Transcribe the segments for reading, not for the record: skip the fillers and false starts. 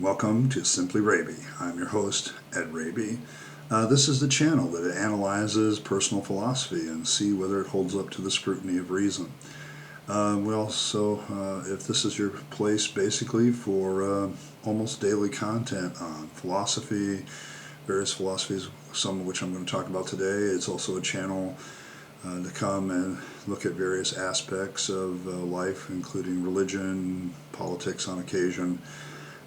Welcome to Simply Raby. I'm your host, Ed Raby. This is the channel that analyzes personal philosophy and see whether it holds up to the scrutiny of reason. If this is your place basically for almost daily content on philosophy, various philosophies, some of which I'm going to talk about today, it's also a channel to come and look at various aspects of life, including religion, politics on occasion.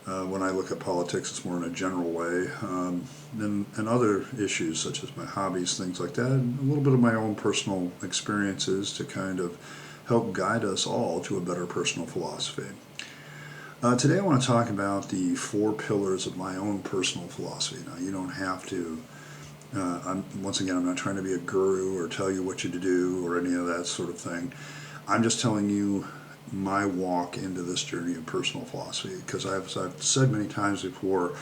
When I look at politics, it's more in a general way, and other issues such as my hobbies, things like that, and a little bit of my own personal experiences to kind of help guide us all to a better personal philosophy. Today I want to talk about the 4 pillars of my own personal philosophy. Now, you don't have to, once again, I'm not trying to be a guru or tell you what you to do or any of that sort of thing. I'm just telling you my walk into this journey of personal philosophy, because I've said many times before,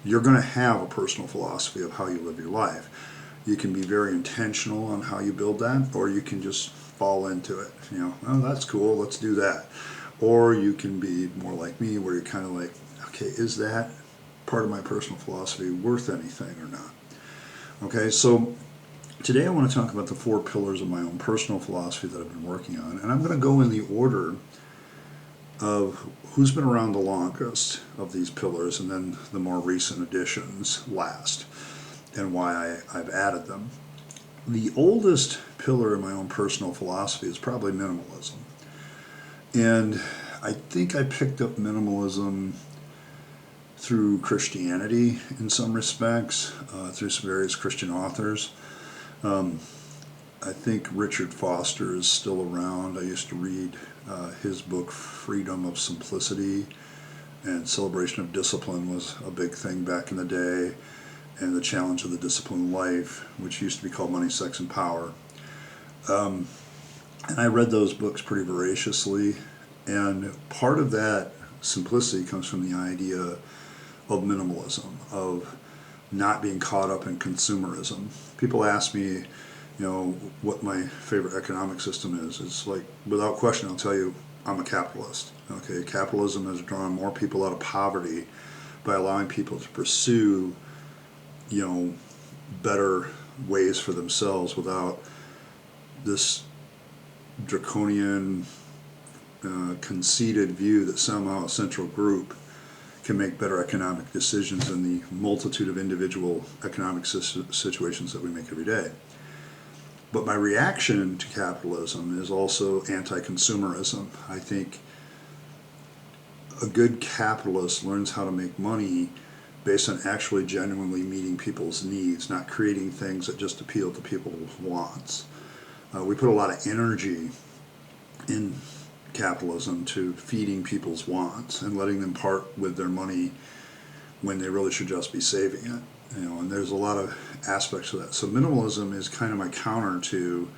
you're going to have a personal philosophy of how you live your life. You can be very intentional on how you build that, or you can just fall into it. Oh, that's cool, let's do that. Or you can be more like me, where you're kind of like, okay, is that part of my personal philosophy worth anything or not? Okay, so today I want to talk about the 4 pillars of my own personal philosophy that I've been working on, and I'm going to go in the order of who's been around the longest of these pillars, and then the more recent additions last, and why I've added them. The oldest pillar in my own personal philosophy is probably minimalism. And I think I picked up minimalism through Christianity in some respects, through some various Christian authors. I think Richard Foster is still around. I used to read his book, Freedom of Simplicity, and Celebration of Discipline was a big thing back in the day, and The Challenge of the Disciplined Life, which used to be called Money, Sex, and Power. And I read those books pretty voraciously, and part of that simplicity comes from the idea of minimalism, of not being caught up in consumerism. People ask me, what my favorite economic system is. It's like, without question, I'll tell you, I'm a capitalist. Okay, capitalism has drawn more people out of poverty by allowing people to pursue, better ways for themselves without this draconian, conceited view that somehow a central group can make better economic decisions than the multitude of individual economic situations that we make every day. But my reaction to capitalism is also anti-consumerism. I think a good capitalist learns how to make money based on actually genuinely meeting people's needs, not creating things that just appeal to people's wants. We put a lot of energy in capitalism to feeding people's wants and letting them part with their money when they really should just be saving it. And there's a lot of aspects of that. So minimalism is kind of my counter to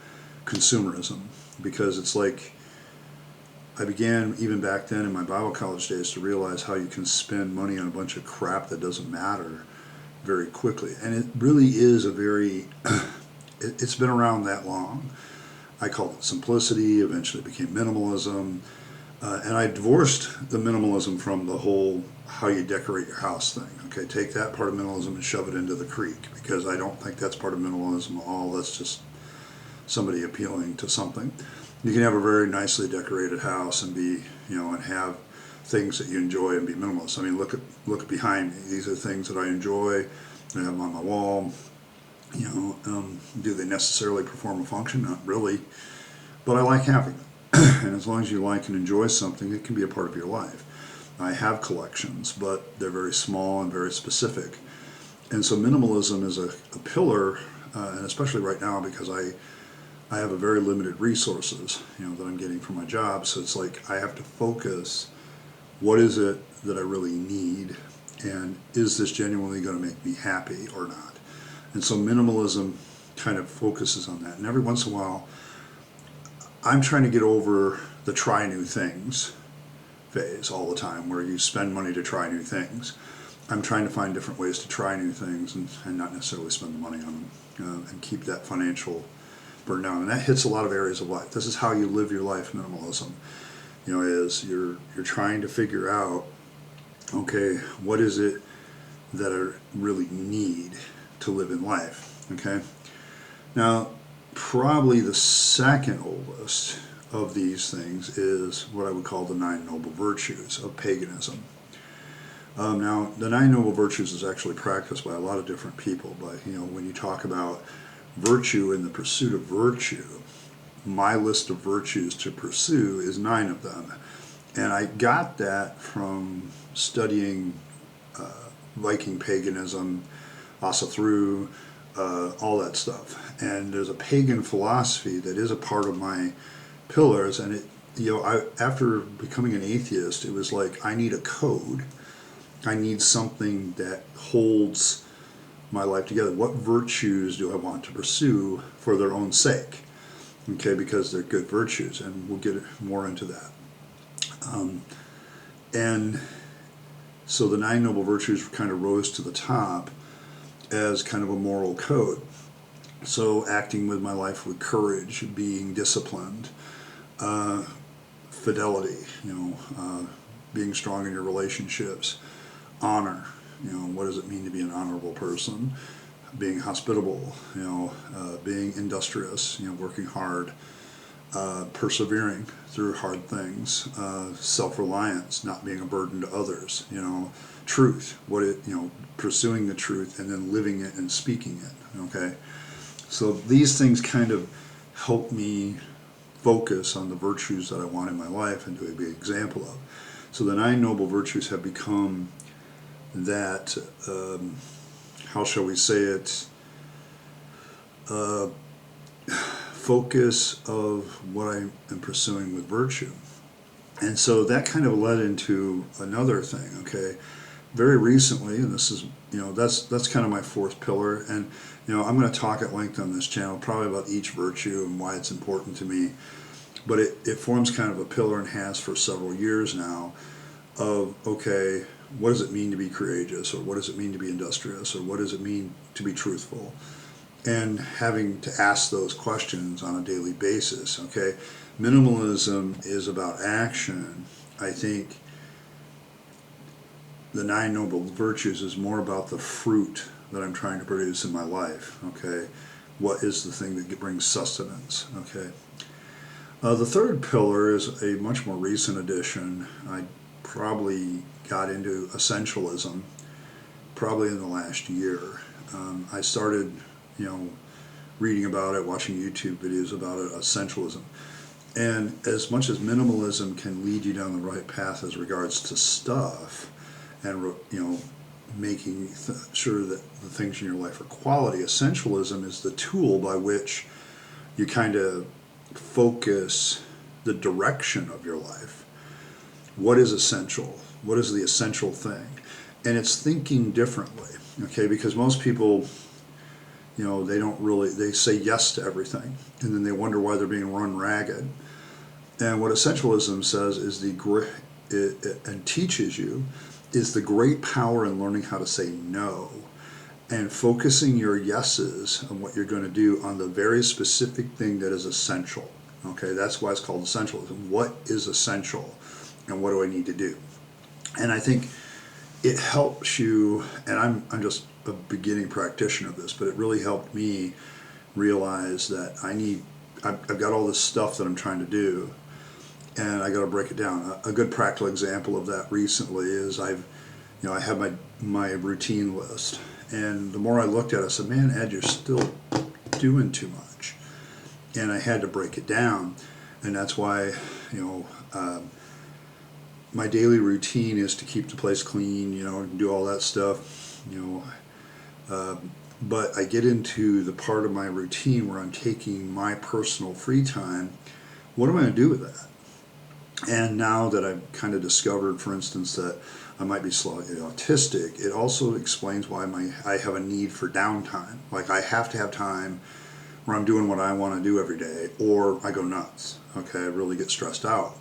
consumerism, because it's like I began even back then in my Bible college days to realize how you can spend money on a bunch of crap that doesn't matter very quickly. And it really is a very, it's been around that long. I called it simplicity, eventually it became minimalism. And I divorced the minimalism from the whole how you decorate your house thing. Okay, take that part of minimalism and shove it into the creek, because I don't think that's part of minimalism at all. That's just somebody appealing to something. You can have a very nicely decorated house and be, and have things that you enjoy and be minimalist. I mean, look behind me. These are things that I enjoy. I have them on my wall. Do they necessarily perform a function? Not really, but I like having them. And as long as you like and enjoy something, it can be a part of your life. I have collections, but they're very small and very specific. And so minimalism is a pillar, and especially right now, because I have a very limited resources, that I'm getting from my job. So it's like I have to focus, what is it that I really need, and is this genuinely going to make me happy or not? And so minimalism kind of focuses on that. And every once in a while, I'm trying to get over the try new things phase all the time, where you spend money to try new things. I'm trying to find different ways to try new things and not necessarily spend the money on them, and keep that financial burden down. And that hits a lot of areas of life. This is how you live your life, minimalism. Is you're trying to figure out okay, what is it that I really need to live in life? Okay. Now, probably the second oldest of these things is what I would call the Nine Noble Virtues of paganism. Now, the Nine Noble Virtues is actually practiced by a lot of different people, but when you talk about virtue and the pursuit of virtue, my list of virtues to pursue is 9 of them. And I got that from studying Viking paganism, Asatru, all that stuff. And there's a pagan philosophy that is a part of my pillars. And after becoming an atheist, it was like I need a code. I need something that holds my life together. What virtues do I want to pursue for their own sake? Okay, because they're good virtues, and we'll get more into that. And so the 9 Noble Virtues kind of rose to the top as kind of a moral code. So acting with my life with courage, being disciplined, fidelity, being strong in your relationships, honor, what does it mean to be an honorable person, being hospitable, being industrious, working hard, persevering through hard things, self-reliance, not being a burden to others, truth, pursuing the truth and then living it and speaking it, okay? So these things kind of help me focus on the virtues that I want in my life and to be an example of. So the 9 Noble Virtues have become that, how shall we say it, focus of what I am pursuing with virtue. And so that kind of led into another thing, okay? Very recently, and this is, that's kind of my 4th pillar, and, I'm going to talk at length on this channel probably about each virtue and why it's important to me, but it forms kind of a pillar and has for several years now of, okay, what does it mean to be courageous, or what does it mean to be industrious, or what does it mean to be truthful? And having to ask those questions on a daily basis, okay? Minimalism is about action. I think the 9 Noble Virtues is more about the fruit that I'm trying to produce in my life, okay? What is the thing that brings sustenance, okay? The 3rd pillar is a much more recent addition. I probably got into essentialism probably in the last year. I started reading about it, watching YouTube videos about it, essentialism. And as much as minimalism can lead you down the right path as regards to stuff and, making sure that the things in your life are quality, essentialism is the tool by which you kind of focus the direction of your life. What is essential? What is the essential thing? And it's thinking differently, okay? Because most people, they say yes to everything, and then they wonder why they're being run ragged. And what essentialism says is and teaches you is the great power in learning how to say no and focusing your yeses on what you're going to do on the very specific thing that is essential. Okay, that's why it's called essentialism. What is essential and what do I need to do? And I think it helps you, and I'm just a beginning practitioner of this, but it really helped me realize that I've got all this stuff that I'm trying to do, and I got to break it down. A good practical example of that recently is I have my routine list, and the more I looked at it, I said, man, Ed, you're still doing too much, and I had to break it down, and that's why my daily routine is to keep the place clean, do all that stuff, but I get into the part of my routine where I'm taking my personal free time. What am I going to do with that? And now that I've kind of discovered, for instance, that I might be slightly autistic, it also explains why I have a need for downtime. Like I have to have time where I'm doing what I want to do every day, or I go nuts. Okay, I really get stressed out.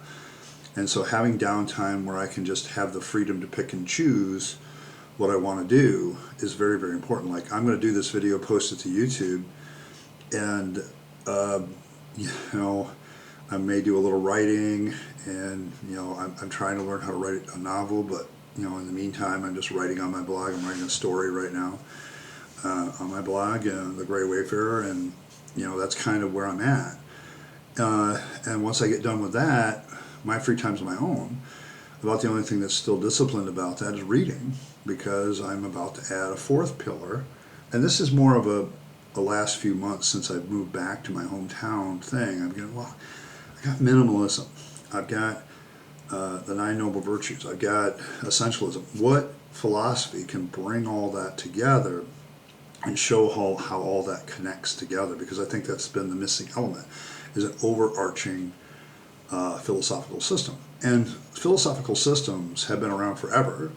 And so having downtime where I can just have the freedom to pick and choose what I want to do is very, very important. Like I'm going to do this video, post it to YouTube, and I may do a little writing, and I'm trying to learn how to write a novel, but in the meantime, I'm just writing on my blog. I'm writing a story right now on my blog, The Gray Wayfarer, and that's kind of where I'm at. And once I get done with that, my free time's my own. About the only thing that's still disciplined about that is reading, because I'm about to add a fourth pillar. And this is more of the last few months since I've moved back to my hometown thing. I'm getting, well, I got minimalism. I've got the Nine Noble Virtues. I've got essentialism. What philosophy can bring all that together and show how all that connects together? Because I think that's been the missing element, is an overarching philosophical system. And philosophical systems have been around forever,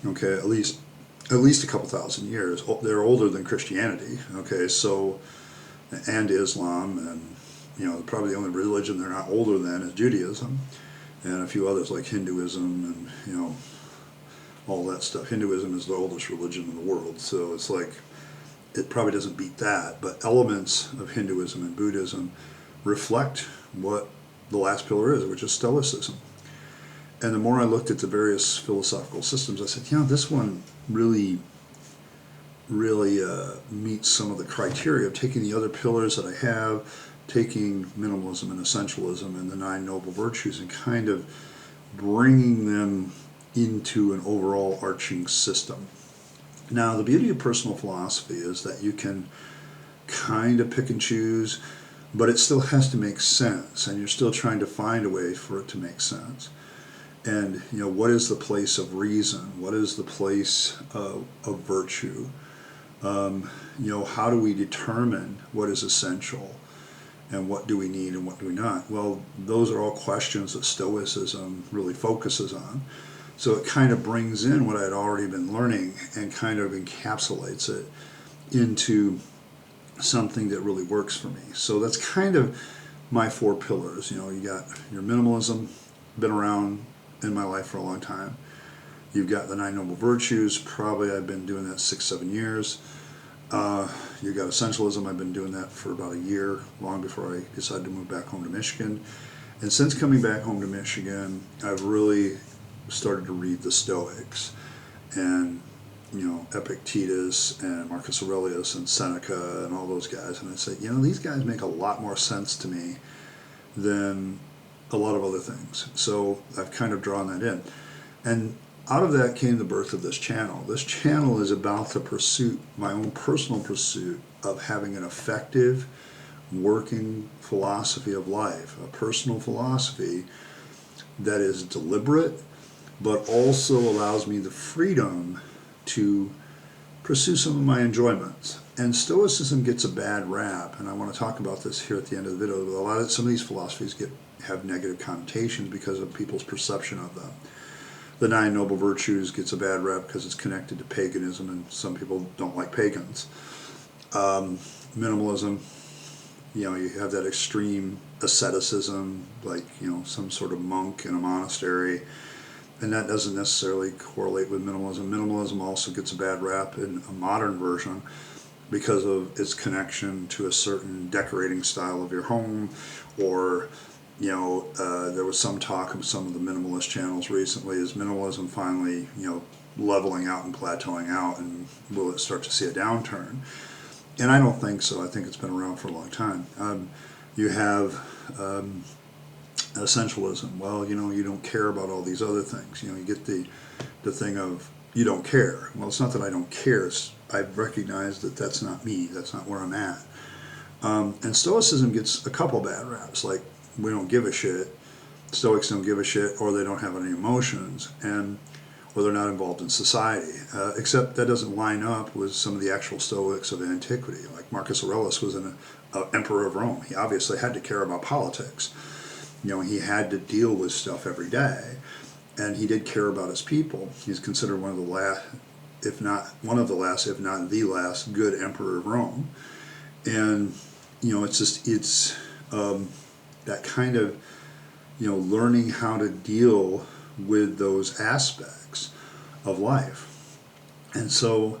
okay, at least a couple thousand years. They're older than Christianity, okay, so, and Islam, and probably the only religion they're not older than is Judaism, and a few others like Hinduism, and all that stuff. Hinduism is the oldest religion in the world, so it's like, it probably doesn't beat that, but elements of Hinduism and Buddhism reflect what the last pillar is, which is Stoicism. And the more I looked at the various philosophical systems, I said, this one really meets some of the criteria of taking the other pillars that I have, taking minimalism and essentialism and the Nine Noble Virtues, and kind of bringing them into an overall arching system. Now, the beauty of personal philosophy is that you can kind of pick and choose, but it still has to make sense, and you're still trying to find a way for it to make sense. And what is the place of reason? What is the place of virtue? How do we determine what is essential, and what do we need and what do we not? Well, those are all questions that Stoicism really focuses on. So it kind of brings in what I'd already been learning and kind of encapsulates it into something that really works for me. So that's kind of my four pillars. You got your minimalism, been around in my life for a long time. You've got the Nine Noble Virtues, probably I've been doing that 6-7 years. You've got essentialism, I've been doing that for about a year, long before I decided to move back home to Michigan. And since coming back home to Michigan, I've really started to read the Stoics, and Epictetus and Marcus Aurelius and Seneca and all those guys, and I say, these guys make a lot more sense to me than a lot of other things. So I've kind of drawn that in, and out of that came the birth of this channel. This channel is about the pursuit, my own personal pursuit, of having an effective working philosophy of life, a personal philosophy that is deliberate, but also allows me the freedom to pursue some of my enjoyments. And Stoicism gets a bad rap, and I want to talk about this here at the end of the video. Some of these philosophies have negative connotations because of people's perception of them. The Nine Noble Virtues gets a bad rap because it's connected to paganism, and some people don't like pagans. Minimalism, you have that extreme asceticism, like some sort of monk in a monastery, and that doesn't necessarily correlate with minimalism. Minimalism also gets a bad rap in a modern version because of its connection to a certain decorating style of your home, or there was some talk of some of the minimalist channels recently. Is minimalism finally leveling out and plateauing out, and will it start to see a downturn? And I don't think so. I think it's been around for a long time. You have essentialism. Well, you don't care about all these other things. You get the thing of you don't care. Well, it's not that I don't care. I've recognized that that's not me. That's not where I'm at. And Stoicism gets a couple bad raps, like we don't give a shit. Stoics don't give a shit, or they don't have any emotions, or they're not involved in society. Except that doesn't line up with some of the actual Stoics of antiquity. Like Marcus Aurelius was an emperor of Rome. He obviously had to care about politics. He had to deal with stuff every day, and he did care about his people. He's considered one of the last, if not the last good emperor of Rome. And it's that kind of learning how to deal with those aspects of life. And so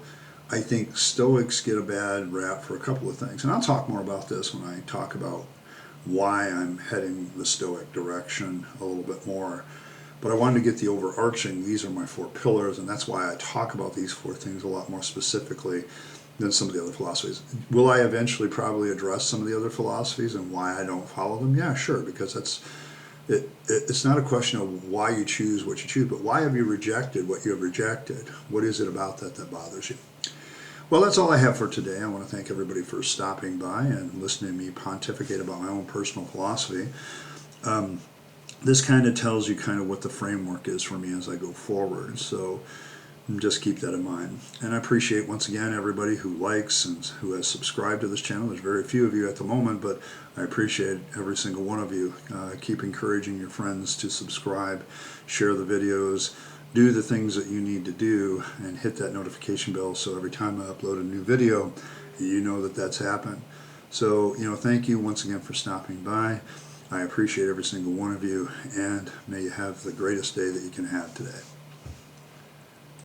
I think Stoics get a bad rap for a couple of things, and I'll talk more about this when I talk about why I'm heading the Stoic direction a little bit more. But I wanted to get the overarching, these are my 4 pillars, and that's why I talk about these 4 things a lot more specifically than some of the other philosophies. Will I eventually probably address some of the other philosophies and why I don't follow them? Yeah, sure, because it's not a question of why you choose what you choose, but why have you rejected what you have rejected? What is it about that bothers you? Well, that's all I have for today. I want to thank everybody for stopping by and listening to me pontificate about my own personal philosophy. This kind of tells you kind of what the framework is for me as I go forward. So just keep that in mind. And I appreciate once again everybody who likes and who has subscribed to this channel. There's very few of you at the moment, but I appreciate every single one of you. Keep encouraging your friends to subscribe, share the videos, do the things that you need to do, and hit that notification bell so every time I upload a new video, you know that that's happened. So, thank you once again for stopping by. I appreciate every single one of you, and may you have the greatest day that you can have today.